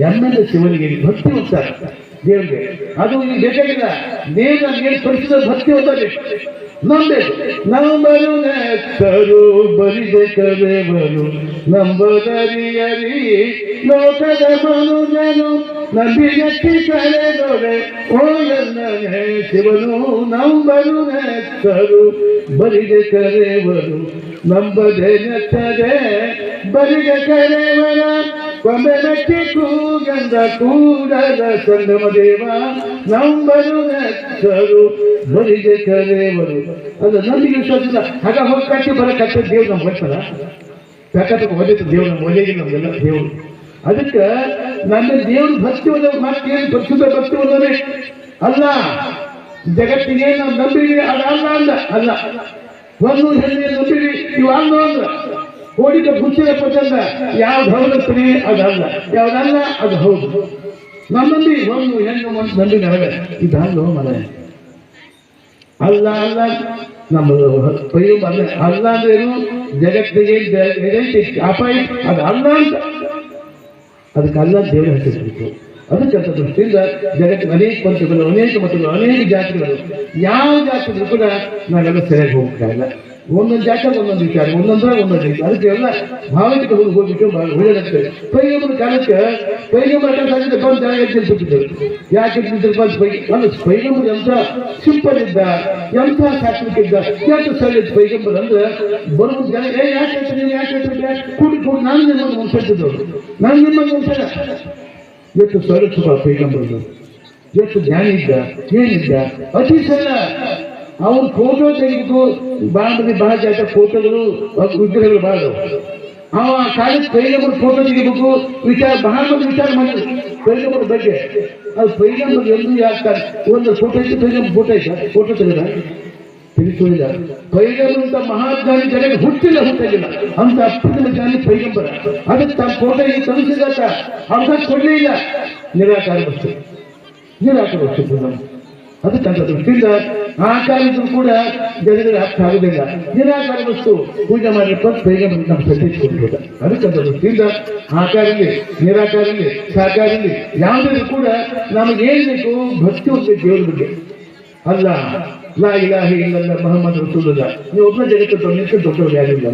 ಎಮ್ಮೆಲ್ಲ ಶಿವನಿಗೆ ಭಕ್ತಿ ಹೋಗ್ತಾರೆ ದೇವ್ರಿಗೆ. ಅದು ಈಗ ಬೇಕಾಗಿಲ್ಲ. ದೇವ್ರ ಏನು ಪರಿಚಿತ ಭಕ್ತಿ ಹೋಗ್ತಾರೆ ನಂಬೇಕು. ನಂಬರು ನೆತ್ತರು ಬರಿದೆ ಕರೆವರು ನಂಬದರಿಯರಿ ಲೋಕದ ಮನುಜನು ನಂಬಿಗಟ್ಟಿ ಕರೆದೊಡೆ ಓ ಎನ್ನ ಶಿವನು. ನಂಬರು ನೆತ್ತರು ಬರಿದೆ ಕರೆವರು ನಂಬದೆ ನೆತ್ತದೆ ಬರಿದೆ ಕರೆವರ ಕೊಂಬೆ ಮೆಟ್ಟಿ ಕೂಗಂದ ಕೂಡದ ಸಂಗಮ ದೇವ. ನಂಬರು ನೆತ್ತರು ಬರಿದೆ ಕರೆವರು. ಅದು ನಂಬಿಕೆ ವಿಶ್ವಾಸ ಆಗ ಹೋಗಿ ಕಟ್ಟಿ ಬರ ಕಟ್ಟ ದೇವ್ರು ನಮ್ಗೆ ಬರ್ತಾರ ಕಟ್ಟಕ್ಕೆ ಹೊಲಿತು ದೇವ್ರು ನಮ್ಗೆ ಒಲೆಗೆ ನಮಗೆಲ್ಲ ದೇವರು. ಅದಕ್ಕೆ ನನ್ನ ದೇವ್ರ ಭಕ್ತಿ ಒಂದ ಮತ್ತೇನು ಪರಿಶುದ್ಧ ಭಕ್ತಿ ಒಂದೇ ಅಲ್ಲ. ಜಗತ್ತಿಗೆ ನಾವು ನಂಬಿರಿ ಅದಲ್ಲ ಅಂದ ಅಲ್ಲ. ಒಂದು ಹೆಣ್ಣೆ ನಂಬಿರಿ ಇವು ಅಲ್ಲ ಅಂದ್ರ ಓಡಿದ ಬುಚ್ಚಿನ ಪಚಂದ ಯಾವ್ದು ಹೌದತ್ರಿ ಅದಲ್ಲ, ಯಾವ್ದಲ್ಲ ಅದು ಹೌದು. ನಮ್ಮಲ್ಲಿ ಒಂದು ಹೆಣ್ಣು ಒಂದು ನಂಬಿ ನನಗೆ ಇದಲ್ಲ ಮನೆ ಅಲ್ಲ ಅಲ್ಲ. ನಮ್ಮ ಪೈರು ಅಲ್ಲ ಅಂದ್ರೆ ಏನು? ಜಗತ್ತಿಗೆ ಅಪಾಯ ಅದು ಅಲ್ಲ ಅಂತ. ಅದಕ್ಕೆ ಅಲ್ಲ ದೇವರು ಹೆಸರಿತ್ತು. ಅದಕ್ಕಂಥ ದೃಷ್ಟಿಯಿಂದ ಜಗತ್ತಿನ ಅನೇಕ ಪಂಥಗಳು, ಅನೇಕ ಮತಗಳು, ಅನೇಕ ಜಾತಿಗಳು, ಯಾವ ಜಾತಿಗಳು ಕೂಡ ನಾವೆಲ್ಲ ಸರಿಯಾಗಿ ಹೋಗ್ತಾಯಿಲ್ಲ. ಒಂದೊಂದು ಜಾತಿಯಾಗ ಒಂದೊಂದು ವಿಚಾರ, ಒಂದೊಂದರ ಒಂದೊಂದು ರೀತಿ. ಅದಕ್ಕೆ ಎಲ್ಲ ಭಾವನೆಗೆ ಹೋಗ್ಬಿಟ್ಟು ಒಳ್ಳೆದಾಗ್ತದೆ. ಪೈಗಂಬರ ಕಾಲಕ್ಕೆ ಪೈಗಂಬರ ಕಾಲಕ್ಕೆ ಬಂದು ಎಚ್ಚರಿಸಿಬಿಟ್ಟಿದ್ದರು. ಯಾಕೆ ಪೈಗಂಬರ ಎಂಥ ಸಿಂಪಲ್ ಇದ್ದ, ಎಂಥ ಸಾತ್ವಿಕ ಇದ್ದ, ಎಷ್ಟು ಸರಿ ಇದ್ದ ಪೈಗಂಬರ ಅಂದ್ರೆ ಬರುವ ಜನ ಯಾಕೆ ಹೇಳ್ತಾರೆ ನೀವು ಯಾಕೆ ಹೇಳ್ತಾರೆ ಕೂಡಿ ಕೂಡಿ ನಾನು ನಿಮ್ಮನ್ನು ಮುನ್ಸಟ್ಟಿದ್ದವರು, ನಾನು ನಿಮ್ಮನ್ನು ಮುನ್ಸಡ. ಎಷ್ಟು ಸ್ವರೂಪ ಪೈಗಂಬರದು, ಎಷ್ಟು ಜ್ಞಾನ ಇದ್ದ, ಏನಿದ್ದ ಅತಿ ಸರಳ. ಅವ್ರು ಫೋಟೋ ತೆಗೆದು ಭಾಳ ಜಾತ ಫೋಟೋಗಳು ವಿಗ್ರಹಗಳು ಭಾಳ. ಅವ ಕಾಲಕ್ಕೆ ಪೈಗಂಬರ್ ಫೋಟೋ ತೆಗಿಬೇಕು ವಿಚಾರ ಬಹಳ ಮಂದಿ ವಿಚಾರ ಮಾಡಿದ್ರು ಪೈಗಂಬರ್ ಬಗ್ಗೆ. ಅದು ಪೈಗಂಬರ್ ಎಲ್ಲೂ ಯಾಕೆ ಒಂದು ಫೋಟೋ ಇತ್ತು, ಪೈಗಂಬರ್ ಫೋಟೋ ಇದ್ದ, ಫೋಟೋ ತೆಗೆದ ತಿಳಿಸೋದಿಲ್ಲ. ಪೈಗಂಬರ್ ಅಂತ ಮಹಾಜ್ಞಾನಿ ಜನಕ್ಕೆ ಹುಟ್ಟಿಲ್ಲ ಅಂತ ಅತ್ಯುತ್ತಮ ಜ್ಞಾನಿ ಪೈಗಂಬರ. ಅದಕ್ಕೆ ತಮ್ಮ ಫೋಟೋ ಈಗ ತರಿಸಿದಾತ ಅವಕಾಶ ಕೊಡಲೇ ಇಲ್ಲ. ನಿರಾಕಾರ ವಸ್ತು ನಮ್ಮ ಅದಕ್ಕಂಥ ದೃಷ್ಟಿಯಿಂದ ಆಕಾರ ಇದ್ರೂ ಕೂಡ ಜನರಿಗೆ ಅರ್ಥ ಆಗುದಿಲ್ಲ. ನಿರಾಕಾರ ವಸ್ತು ಪೂಜೆ ಮಾಡಲಿಕ್ಕೆ ಬೇಗ ನಮ್ಮ ಸಜ್ಜಿಸಿಕೊಳ್ಬೋದು. ಅದಕ್ಕೆ ದೃಷ್ಟಿಯಿಂದ ಆಕಾರದಲ್ಲಿ, ನಿರಾಕಾರದಲ್ಲಿ, ಸಾಕಾರದಲ್ಲಿ ಯಾವುದೇ ಕೂಡ ನಮಗೆ ಏನ್ ಬೇಕು ಭಕ್ತಿ ಹೋಗ್ಬೇಕು ದೇವ್ರ ಬಗ್ಗೆ. ಅಲ್ಲ ಲಾ ಇಲಾಹೆ ಇಲ್ಲಲ್ಲ ಮೊಹಮ್ಮದ್ ರಸೂಲುಲ್ಲಾಹ್, ನೀವು ಒಬ್ಬನ ಜಗತ್ತು ದೊಡ್ಡವ್ರು ಯಾರಿಲ್ಲ.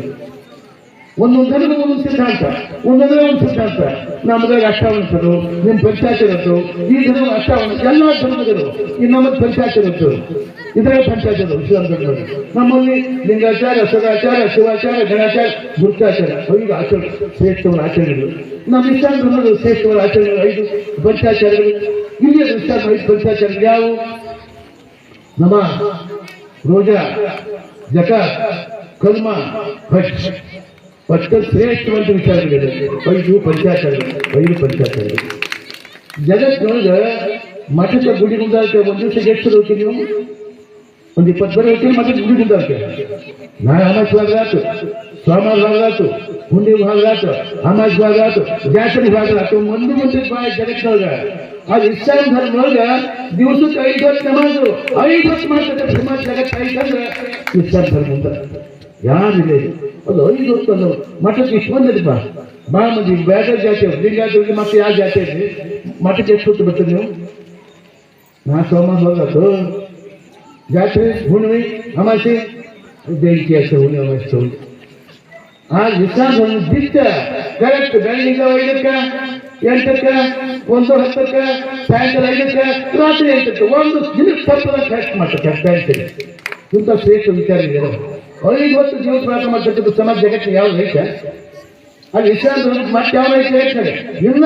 ಒಂದೊಂದು ಧರ್ಮ ಒಂದೊಂದು ಸಿದ್ಧಾಂತ, ಒಂದೊಂದೇ ಒಂದು ಸಿದ್ಧಾಂತ. ನಮ್ಮದಾಗ ಅಷ್ಟಾವಣಸರು, ನಿಮ್ಮ ಪಂಚಾಚರದ್ದು, ಈ ಧರ್ಮ ಅಷ್ಟಾವಣ, ಎಲ್ಲ ಧರ್ಮಗಳು ಇನ್ನೊಮ್ಮೆ ಪಂಚಾಚರದ್ದು, ಇದರ ಪಂಚಾಚರ ಇಸ್ಲಾಂ ಧರ್ಮಗಳು. ನಮ್ಮಲ್ಲಿ ಲಿಂಗಾಚಾರ, ಸದಾಚಾರ, ಶಿವಾಚಾರ, ಗಣಾಚಾರ, ಗುರುತಾಚಾರ, 5 ಆಚರಣೆ ಶ್ರೇಷ್ಠವರ ಆಚರಣೆಗಳು. ನಮ್ಮ ಇಸ್ಲಾಂ ಧರ್ಮದ ಶ್ರೇಷ್ಠವರ ಆಚರಣೆಗಳು 5 ಪಂಚಾಚಾರಗಳು. ಇಲ್ಲಿ ಇಸ್ಲಾಂ 5 ಪಂಚಾಚಾರಗಳು ಯಾವುವು? ನಮಾಜ್, ರೋಜಾ, ಜಕಾತ್, ಕಲ್ಮಾ, ಹಜ್. ಒಟ್ಟು ಶ್ರೇಷ್ಠವಂತ ವಿಚಾರಗಳಿದೆ. 5 ಪಂಚಾಚಾರಗಳು, 5 ಪಂಚಾಚಾರಗಳು. ಜಗತ್ತಿನೊಳಗೆ ಮಠದ ಗುಡಿ ಮುಂದಾಕೆ ಒಂದು ದಿವಸ ಎಷ್ಟು ಹೋಗ್ತೀವಿ ನೀವು? ಒಂದು 20 ಬರ ಹೋಗ್ತೀವಿ ಮಠದ ಗುಡಿ ಮುಂದಾಕೆ. ನಾಳೆ ಅಮಾಸ್ ಭಾಗ ಆಯ್ತು, ಸೋಮವಾರ ಭಾಗ ಆಯ್ತು, ಹುಂಡಿ ಭಾಗ ಆಯ್ತು, ಅಮಾಸ್ ಭಾಗ ಆಯ್ತು, ಜಾತ್ರೆ ಭಾಗ ಆಯ್ತು, ಮುಂದೆ ಬಾಯಿ ಜಗತ್ತಿನೊಳಗೆ. ಅದು ಇಸ್ಲಾಂ ಧರ್ಮದೊಳಗೆ ದಿವಸಕ್ಕೆ 5 ಹೊತ್ತು ನಮಾಜು, 5 ಹೊತ್ತು ಮಾಡ್ತಾರೆ ಸಮಾಜ ಜಗತ್ತು. 5 ಅಂದ್ರೆ ಇಸ್ಲಾಂ ಧರ್ಮ ಅಂತ ಯಾರಿಲ್ಲ. ಅದು 5 ಹೊತ್ತು ಅಲ್ಲ. ಮಠಕ್ಕೆ ಇಷ್ಟು ಬಂದಿರಪ್ಪ ಬಾ ಮಂದಿ ಬೇರೆ ಜಾತಿ ಲಿಂಗಾಯತರಿಗೆ ಮತ್ತೆ ಯಾವ ಜಾತಿ ಇದೆ? ಮಠಕ್ಕೆ ಎಷ್ಟು ಹೊತ್ತು ಬರ್ತದೆ ನೀವು? ನಾ ಸೋಮವಾರ ಹೋಗತ್ತು, ಜಾತ್ರೆ, ಹುಣ್ಣಿಮೆ, ಅಮಾಸೆ, ಬೆಂಕಿ ಅಷ್ಟೇ, ಹುಣ್ಣಿಮೆ ಅಮಾಸೆ. ಆ ಇಸ್ಲಾಂ ಧರ್ಮ ದಿಟ್ಟ ಕರೆಕ್ಟ್ ಬೆಳಗ್ಗೆ 5ಕ್ಕೆ, 8ಕ್ಕೆ, 1:10ಕ್ಕೆ, ಸಾಯಂಕಾಲ 5ಕ್ಕೆ, ರಾತ್ರಿ 8ಕ್ಕೆ, ಒಂದು ದಿನ ತಪ್ಪದ ಕರೆಕ್ಟ್ ಮಾಡ್ತಾರೆ. ಕರೆಕ್ಟ್ ಇಂಥ ಶ್ರೇಷ್ಠ ವಿಚಾರ ಇದೆ. 5 ಹೊತ್ತು ಜೀವ ಪ್ರಾರ್ಥನೆ ಮಾಡ್ತಕ್ಕಂಥ ಸಮಾಜ ಜಗತ್ತು ಯಾವ್ದು ಐತೆ? ಅಲ್ಲಿ ಇಸ್ಲಾಂ ಧರ್ಮಕ್ಕೆ ಮತ್ತೆ ಯಾವ ಐತೆ ಹೇಳ್ತಾರೆ? ಇಲ್ಲ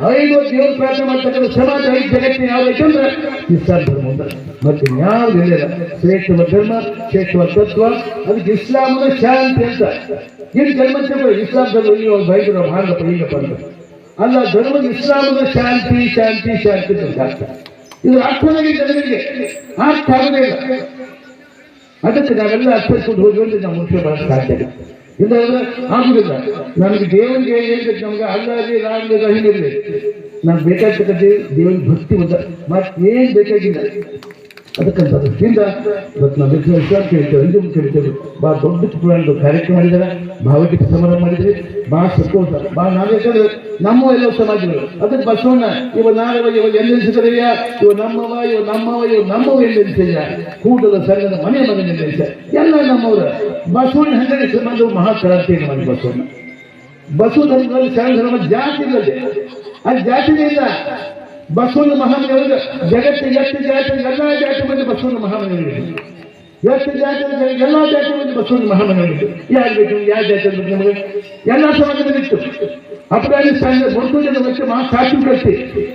5 ಹೊತ್ತು ಜೀವ ಪ್ರಾರ್ಥನೆ ಮಾಡ್ತಕ್ಕಂಥ ಸಮಾಜ 5 ಜಗತ್ತಿನ ಯಾವ್ದು ಐತೆ ಅಂದ್ರೆ ಇಸ್ಲಾಂ ಧರ್ಮ ಅಂತ. ಮತ್ತೆ ಯಾವ್ದು ಇಲ್ಲ. ಶ್ರೇಷ್ಠವ ಧರ್ಮ, ಶ್ರೇಷ್ಠವ ತತ್ವ, ಅದಕ್ಕೆ ಇಸ್ಲಾಮದ ಶಾಂತಿ ಅಂತ. ಇಲ್ಲಿ ಧರ್ಮ ಇಸ್ಲಾಂ ಧರ್ಮ ಬೈದ್ರು ಹಾಗಪ್ಪ ಹೀಗಪ್ಪ ಅಂತ ಅಲ್ಲ. ಧರ್ಮದ ಇಸ್ಲಾಮದ ಶಾಂತಿ ಶಾಂತಿ ಶಾಂತಿ ಅಂತ ಅರ್ಥ. ಇದು ಅರ್ಥವಾಗಿ ಜನರಿಗೆ ಅರ್ಥ ಆಗೋದೇ ಇಲ್ಲ. ಅದಕ್ಕೆ ನಾವೆಲ್ಲ ಅರ್ಥಿಸ್ಕೊಂಡು ಹೋಗುವಂತೆ ನಾವು ಮುಂಚೆ ಬರೋಕ್ಕೆ ಸಾಧ್ಯ ಇಲ್ಲ. ಇಲ್ಲಾಂದ್ರೆ ಆಗುದಿಲ್ಲ. ನಮಗೆ ದೇವರಿಗೆ ಹೇಳ್ಬೇಕು, ನಮ್ಗೆ ಅಲ್ಲಾಗಿ ರಾಗಲಿ ರಹಿಮಿರಲಿ. ನಾವು ಬೇಕಾಗ್ತಕ್ಕಂಥ ದೇವರಿಗೆ ಭಕ್ತಿ ಉಂಟ, ಮತ್ತೇನು ಬೇಕಾಗಿಲ್ಲ. ಅದಕ್ಕಂತ ದೃಷ್ಟಿಯಿಂದ ಇವತ್ತು ನಾವು ವಿಶ್ವಾಸ ಕೇಳ್ತೇವೆ, ಇದು ಕೇಳ್ತೇವೆ. ಭಾಳ ದೊಡ್ಡ ಪುರಾಣದ ಕಾರ್ಯಕ್ರಮ ಮಾಡಿದ್ದಾರೆ, ಭಾವಗೀತೆ ಸಮಾರಂಭ ಮಾಡಿದ್ರಿ, ಭಾಳ ಸಂತೋಷ. ಭಾಳ ನಾವು ಯಾಕಂದ್ರೆ ನಮ್ಮ ಎಲ್ಲ ಸಮಾಜಗಳು ಅದಕ್ಕೆ ಬಸವಣ್ಣ ಇವ ನಾಗವ ಇವಾಗ ಎಲ್ಲೆನಿಸಿದರೆಯ, ಇವ ನಮ್ಮವ, ಇವ ನಮ್ಮವ, ಇವ ನಮ್ಮವ ಎಲ್ಲೆನಿಸಿದ, ಕೂಡಲ ಸಂಘದ ಮನೆ ಮಗನೆಲ್ಲ ಎಲ್ಲ ನಮ್ಮವ್ರ. ಬಸವಣ್ಣ ಹಂಗನೆ ಸಂಬಂಧ ಮಹಾ ಕ್ರಾಂತಿಯನ್ನು ಮಾಡಿ ಬಸವಣ್ಣ. ಬಸವ ಧರ್ಮದಲ್ಲಿ ಶರಣ ಧರ್ಮ ಜಾತಿ ಇಲ್ಲದೆ, ಅದು ಜಾತಿನೇ ಇಲ್ಲ. ಬಸವಣ್ಣ ಮಹಾಮನೆಯೊಳಗೆ ಜಗತ್ತಿಗೆ ಎಷ್ಟು ಜಾತಿ, ಎಲ್ಲ ಜಾತಿ ಬಂದು ಬಸವಣ್ಣ ಮಹಾಮನೆಯೊಳಗೆ ಎಷ್ಟು ಜಾತಿ, ಎಲ್ಲ ಜಾತಿ ಬಂದು ಬಸವಣ್ಣ ಮಹಾಮನೆಯೊಳಗೆ. ಯಾರು ಬೇಕು ಯಾವ ಜಾತಿ ಬೇಕು ನಮಗೆ? ಎಲ್ಲ ಸಮಾಜದಲ್ಲಿತ್ತು. ಅಫ್ಘಾನಿಸ್ತಾನದ 30 ಜನ ವ್ಯಕ್ತಿ ಸಾಕ್ಷಿ ಕಟ್ಟಿ,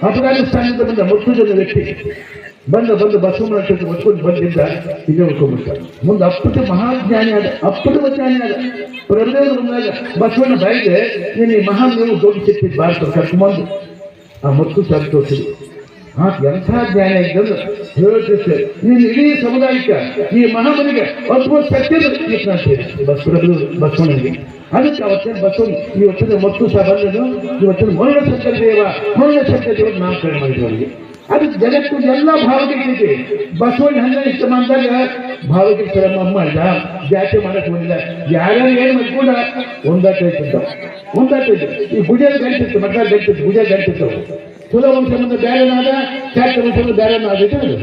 ಅಫ್ಘಾನಿಸ್ತಾನದಿಂದ ಬಂದ 30 ಜನ ವ್ಯಕ್ತಿ ಬಂದು ಬಸವಣ್ಣ ಹೊತ್ಕೊಂಡು ಬಂದಿದ್ದ ಇಲ್ಲೇ ಉಳ್ಕೊಂಡ್ಬಿಡ್ತಾರೆ. ಮುಂದೆ ಅಪ್ಪಟ ಮಹಾಜ್ಞಾನಿ ಆದ, ಅಪ್ಪಟ ಜ್ಞಾನಿ ಆದ. ಪ್ರಭುದೇವರು ಬಂದಾಗ ಬಸವಣ್ಣ ಬಾಯಿಗೆ ನೀನು ಈ ಮಹಾದೇವರು ದೊಡ್ಡ ಶಕ್ತಿ ಭಾರತ ಕರ್ಕೊಂಬಂದು ಆ ಮತ್ತು ಸಂತೋಷಿದೆ. ಎಂಥ ಜ್ಞಾನ ಇದ್ದಂದ್ರೆ ಹೇಳ್ತಿರ್ತಾರೆ, ನೀನು ಇಡೀ ಸಮುದಾಯಕ್ಕೆ ಈ ಮಹಾಮನಿಗೆ ಅದ್ಭುತ ಸತ್ಯದ ಬಸವಣ್ಣನಿಗೆ. ಅದಕ್ಕೆ ಅವತ್ತೇನು ಬಸವಣ್ಣ ಇವತ್ತಿನ ಮತ್ತು ಸಹ ಬಂದನು, ಇವತ್ತಿನ ಮರಣ ಶಂಕರ ದೇವ ನಾಮಕರಣ ಮಾಡಿದ್ರು ಅವರಿಗೆ. ಅದಕ್ಕೆ ಜಗತ್ತು ಎಲ್ಲ ಭಾವಗೀತೆ ಬಸವಣ್ಣ ಹಂಗೆ ಇಷ್ಟ ಮಾಡಿದಾಗ ಭಾವಗೀತೆ ಮಾಡಿದ, ಜಾತಿ ಮಾಡಕ್ಕೆ ಬಂದಿಲ್ಲ. ಯಾರ್ಯಾರು ಏನು ಮಾಡ್ಕೊಂಡ ಒಂದಾಗ್ತೈತೆ. ಈ ಗುಡಿಯಲ್ಲಿ ಗಂಟಿತ್ತು, ಮಠ ಗಂಟಿತ್ತು, ಗುಡಿಯಲ್ಲಿ ಗಂಟಿತ್ತು. ಕುಲ ವಂಶದಿಂದ ಬೇರೆನಾದ, ಖ್ಯಾತ ವಂಶದಿಂದ ಬೇರೆನಾದೈತೆ. ಅದು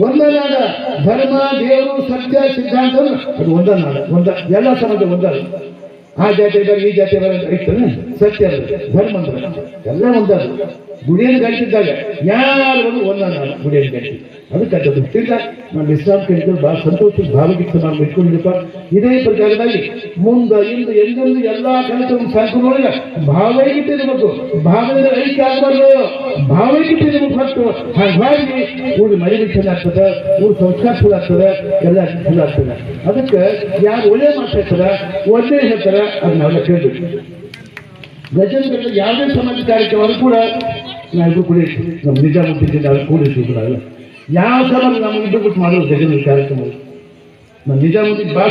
ಒಂದನಾದ. ಧರ್ಮ, ದೇವರು, ಸತ್ಯ, ಸಿದ್ಧಾಂತ ಅದು ಒಂದನಾದ. ಎಲ್ಲ ಸಮಾಜ ಒಂದಲ್ಲ. ಆ ಜಾತಿ ಬೇರೆ, ಈ ಜಾತಿ ಬೇರೆ ಅಂತ ಐತಲ್ಲ. ಸತ್ಯ ಅದು ಧರ್ಮ ಅಂದ್ರೆ ಎಲ್ಲ ಒಂದಾದ. ಗುಡಿಯನ್ನು ಗಂಟಿದ್ದಾಗ ಯಾರು ಒಂದನಾದ ಗುಡಿಯನ್ನು ಗಂಟಿ. ಅದಕ್ಕೆ ಅದು ದೃಷ್ಟಿಯಿಂದ ನಮ್ಮ ಇಸ್ಲಾಂ ಕೇಳಿದ್ರು ಭಾಳ ಸಂತೋಷ ಭಾವಗೀತೆ ನಾವು ಇಟ್ಕೊಂಡಿದ್ದಪ್ಪ. ಇದೇ ಪ್ರಕಾರವಾಗಿ ಮುಂದೆ ಇಂದು ಎಂದೆಂದು ಎಲ್ಲ ಕಲಿತರು ಸಂಕುಲೊಳಗೆ ಭಾವಗೀತೆ ಇರಬೇಕು. ಭಾವದ ಐಕ್ಯ ಆಗಬಾರ್ದು, ಭಾವಗೀತೆ ಇರಬೇಕು. ಮತ್ತು ಹಾಗಾಗಿ ಊರು ಮನೆಗೆ ಚೆನ್ನಾಗ್ತದೆ, ಊರು ಸಂಸ್ಕಾರ ಚಲೋ ಆಗ್ತದೆ, ಎಲ್ಲ ಚಲೋ ಆಗ್ತದೆ. ಅದಕ್ಕೆ ಯಾರು ಒಳ್ಳೆ ಮಾತಾಡ್ತಾರ, ಒಳ್ಳೆ ಹೇಳ್ತಾರ, ಅದು ನಾವೆಲ್ಲ ಕೇಳಬೇಕು. ಗಜೇಂದ್ರ ಯಾವುದೇ ಸಮಾಜ ಕಾರ್ಯಕ್ರಮ ಕೂಡ ನಾವಿಬ್ಬರು ಕೂಡ ನಮ್ಮ ನಿಜಾಮುದ್ದೀನ್ ಅವ್ರು ಕೂಡಿರ್ತೀವಿ ಕೂಡ ಅಲ್ಲ. ಯಾವ ಸಮಾಜ ನಮಗೆ ಇಬ್ಬರು ಬಿಟ್ಟು ಮಾಡೋದು ಗಜೇಂದ್ರ ಕಾರ್ಯಕ್ರಮ. ನಮ್ಮ ನಿಜಾಮುದ್ದೀನ್ ಭಾಳ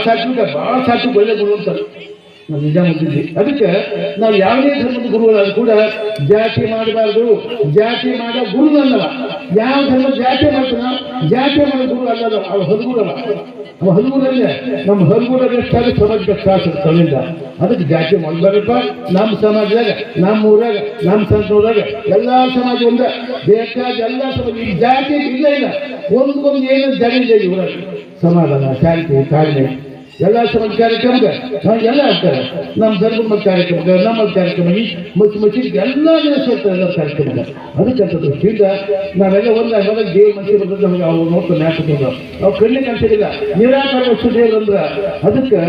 ಸಾಕು ಒಳ್ಳೆ ಗುರು ಅಂತಾರೆ ನಮ್ಮ ನಿಜಾಮುದ್ದೀನ್. ಅದಕ್ಕೆ ನಾವು ಯಾವುದೇ ಧರ್ಮದ ಗುರುಗಳಾದ್ರೂ ಕೂಡ ಜಾತಿ ಮಾಡಬಾರ್ದು. ಜಾತಿ ಮಾಡೋ ಗುರುಗಳಲ್ಲ, ಯಾವ ಧರ್ಮ ಜಾತಿ ಮಾಡ್ತಾನ ಜಾತಿ ಮಾಡೋ ಗುರು ಅಲ್ಲ ಅವ ಹಲಗುರಲ್ಲ ಅವ ಹಲಗುರಲ್ಲೇ ನಮ್ಮ ಹಲಗುರಲ್ಲಿ ಎಷ್ಟಾದ್ರೆ ಸಮಾಜಕ್ಕೆ ತಳಿಂದ ಅದಕ್ಕೆ ಜಾತಿ ಮಾಡಬಾರಪ್ಪ. ನಮ್ಮ ಸಮಾಜದಾಗ ನಮ್ಮ ಊರಾಗ ನಮ್ಮ ಸಂತೂರಾಗ ಎಲ್ಲ ಸಮಾಜ ಒಂದ ಬೇಕಾದ ಎಲ್ಲ ಸಮಾಜ ಈ ಜಾತಿ ಇಲ್ಲ ಇಲ್ಲ ಒಂದೊಂದು ಏನು ಜನ ಇದೆ ಊರಾಗ ಸಮಾಧಾನ ಶಾಂತಿ ತಾಳ್ಮೆ ಎಲ್ಲ ಸಮಾಜ ಕಾರ್ಯಕ್ರಮಕ್ಕೆ ಎಲ್ಲ ಆಗ್ತಾರೆ. ನಮ್ಮ ಧರ್ಮದ ಕಾರ್ಯಕ್ರಮಕ್ಕೆ ನಮ್ಮ ಕಾರ್ಯಕ್ರಮ ಮಸೀದಿಗೆ ಎಲ್ಲ ನಡೆಸ್ತಾರೆ ಎಲ್ಲ ಕಾರ್ಯಕ್ರಮಕ್ಕೆ. ಅದಕ್ಕೆ ಅಂತ ದೃಷ್ಟಿಯಿಂದ ನಾವೆಲ್ಲ ಒಂದಾಗ ಹೋದಾಗ ದೇವ್ರ ಮನಸ್ಸಿಗೆ ಬಂದ್ರೆ ನಮಗೆ ಅವ್ರು ನೋಡ್ಕೊಂಡು ಹಾಕಿದ್ರು ಅವ್ರು ಕಣ್ಣಿಗೆ ಅನ್ಸಿಲ್ಲ ನಿರಾಕಾರ ವಸ್ತು ದೇವ್ರಂದ್ರೆ ಅದಕ್ಕೆ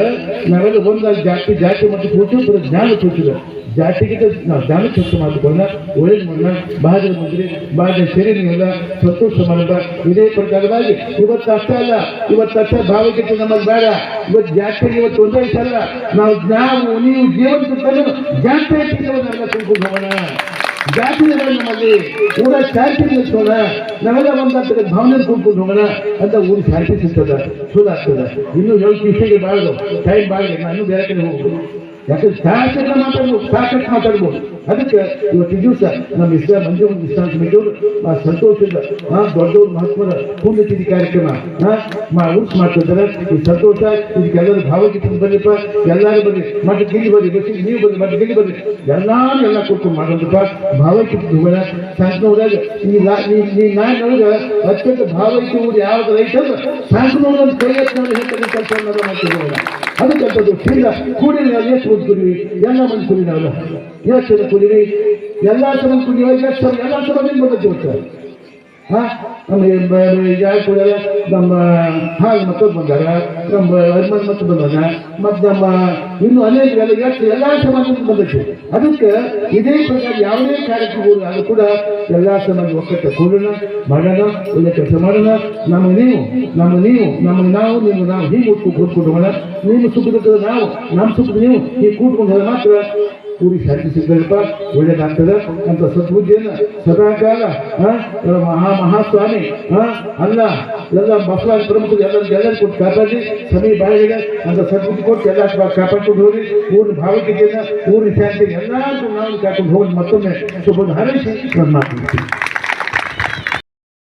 ನಾವೆಲ್ಲ ಒಂದಾಗ ಜಾತಿ ಮತ್ತು ಕೂತು ಜ್ಞಾನ ಕೂತಿದ್ರು ಜಾತಿಗೆ ನಾವು ಜ್ಞಾನ ಚರ್ಚೆ ಮಾಡಿಕೊಂಡ ಒಳ್ಳೇದು ಮಾಡೋಣ. ಬಹಳ ಮಂತ್ರಿ ಬಹಳ ಸೇರಿ ನೀವೆಲ್ಲ ಸಂತೋಷ ಮಾಡೋಣ. ಇದೇ ಪ್ರಕಾರವಾಗಿ ಇವತ್ತು ಅಷ್ಟೇ ಅಲ್ಲ, ಇವತ್ತು ಅಷ್ಟೇ ಭಾವಗೀತೆ ನಮ್ಮಲ್ಲಿ ಬೇಡ. ಇವತ್ತು ಜಾತಿಗೆ ಇವತ್ತು ಒಂದೇ ಅಲ್ಲ, ನಾವು ನೀವು ಜೀವನ ಜಾತಿಯವನ್ನೆಲ್ಲ ತಿಳ್ಕೊಂಡು ಹೋಗೋಣ. ಜಾತಿಗಳು ನಮ್ಮಲ್ಲಿ ಊರ ಶಾಂತಿ ನಿಲ್ಸೋಣ. ನಾವೆಲ್ಲ ಒಂದಾಗ್ತದೆ ಭಾವನೆ ತಿಳ್ಕೊಂಡು ಹೋಗೋಣ ಅಂತ ಊರು ಶಾಂತಿ ಸಿಗ್ತದೆ, ಚಲೋ ಆಗ್ತದೆ. ಇನ್ನೂ 7 ವಿಷಯಕ್ಕೆ ಬಾಳದು ಟೈಮ್ ಬಾಳಿಗೆ ನಾನು ಬೇರೆ ಕಡೆ ಹೋಗ್ಬೋದು. ಯಾಕಂದ್ರೆ ಸಾಕಷ್ಟು ಮಾತಾಡ್ಬೋದು. ಅದಕ್ಕೆ ಇವತ್ತು ದಿವಸ ನಮ್ಮ ಇಸ್ಲಾಂ ಮಂಜೂರು ಸಂತೋಷದ ದೊಡ್ಡವ್ರ ಮಹತ್ವದ ಪುಣ್ಯತಿಥಿ ಕಾರ್ಯಕ್ರಮ ಉರ್ಸ್ ಮಾಡ್ತಿದ್ದಾರೆ. ಈ ಸಂತೋಷ ಇದಕ್ಕೆಲ್ಲರೂ ಭಾವಗೀತೆ ಬರಲಿಪ್ಪ, ಎಲ್ಲರೂ ಬರ್ರಿ, ಮತ್ತೆ ಗಿಲ್ಲಿ ಬರ್ರಿ, ಬಸ್ಸಿಗೆ ನೀವು ಬರ್ರಿ, ಮತ್ತೆ ಗಿಲ್ಲಿ ಬರ್ರಿ, ಎಲ್ಲ ಕೊಟ್ಟು ಮಾಡೋದಪ್ಪ. ಭಾವಗೀತೆ ಹೋಗೋಣ. ಸಂತನೂರಾಗ ಈ ನಾನೊಳಗ ಅತ್ಯಂತ ಭಾವಗೀತೆ ಊರು ಯಾವ್ದು ರೈತರು ಸಂತನೂರಲ್ಲಿ ಕೈ ಎತ್ತಿ ಹೇಳ್ತಾರೆ ಕೆಲಸ ಮಾಡ್ತಿರೋಣ. ಅದಕ್ಕಂಥದ್ದು ತಿಂದ ಕೂಡಿ ನಾವು ಎಷ್ಟು ಮಂದಿ ಕುಡಿವಿ, ಎಲ್ಲ ಮಂದಿ ಕುಡಿ ನಾವೆಲ್ಲ ಎಷ್ಟು ಜನ ಕುಡಿವಿ, ಎಲ್ಲ ಸಮ ಕುಡಿಯುವ ಎಲ್ಲ ಸಮಾಜ ಬಂದಿರ್ತಾರೆ. ನಮ್ಮ ಯಾರು ಕುಡಿಯಲ್ಲ, ನಮ್ಮ ಹಾಗೆ ಮಕ್ಕಳು ಬಂದಾಗ ನಮ್ಮ ಹನುಮನ್ ಮಕ್ಕಳು ಬಂದಾಗ ಮತ್ತು ನಮ್ಮ ಇನ್ನು ಅನೇಕ ಎಲ್ಲ ಸಮಾಜದಿಂದ ಬಂದೈತಿ. ಅದಕ್ಕೆ ಇದೇ ಪ್ರಕಾರ ಯಾವುದೇ ಕಾರ್ಯಕ್ರಮ ಅದು ಕೂಡ ಎಲ್ಲ ಸಮಾಜ ಒಕ್ಕಟ್ಟು ಕೂಡೋಣ, ಮಾಡೋಣ, ಒಳ್ಳೆ ಕೆಲಸ ಮಾಡೋಣ. ನಾವು ಹೀಗೆ ಕೂತ್ಕೊಂಡು ಹೋಗೋಣ. ನೀವು ಸುಖದ ನಾವು, ನಮ್ಮ ಸುಖದ ನೀವು ಹೀಗೆ ಕೂತ್ಕೊಂಡು ಹೋದ ಮಾತ್ರ ಕೂಡಿ ಶಾಂತಿ ಸಿಗ್ತದಪ್ಪ, ಒಳ್ಳೇದಾಗ್ತದೆ ಅಂತ ಸದ್ಬುದ್ಧಿಯನ್ನು ಸದಾಕಾಲ ಮಹಾಸ್ವಾಮಿ ಅಲ್ಲ ಎಲ್ಲ ಬಸವರಾಜ ಪ್ರಮುಖರು ಎಲ್ಲರೂ ಕೊಟ್ಟು ಕಾಪಾಡಿ ಸಮಯ ಬಾಯಿಗೆ ಅಂತ ಸದ್ಬುದ್ಧಿ ಕೊಟ್ಟು ಎಲ್ಲ ಕಾಪಾಡ್ಕೊಂಡು ಹೋಗಿ ಊರಿನ ಭಾವೈಕ್ಯತೆಯನ್ನು ಊರಿನ ಶಾಂತಿಗೆ ಎಲ್ಲರೂ ನಾವು ಕಾಕೊಂಡು ಹೋಗಿ ಮತ್ತೊಮ್ಮೆ ಶುಭ ಹಾರೈಸಿ ನಾನು ಮಾತಾಡ್ತೀನಿ.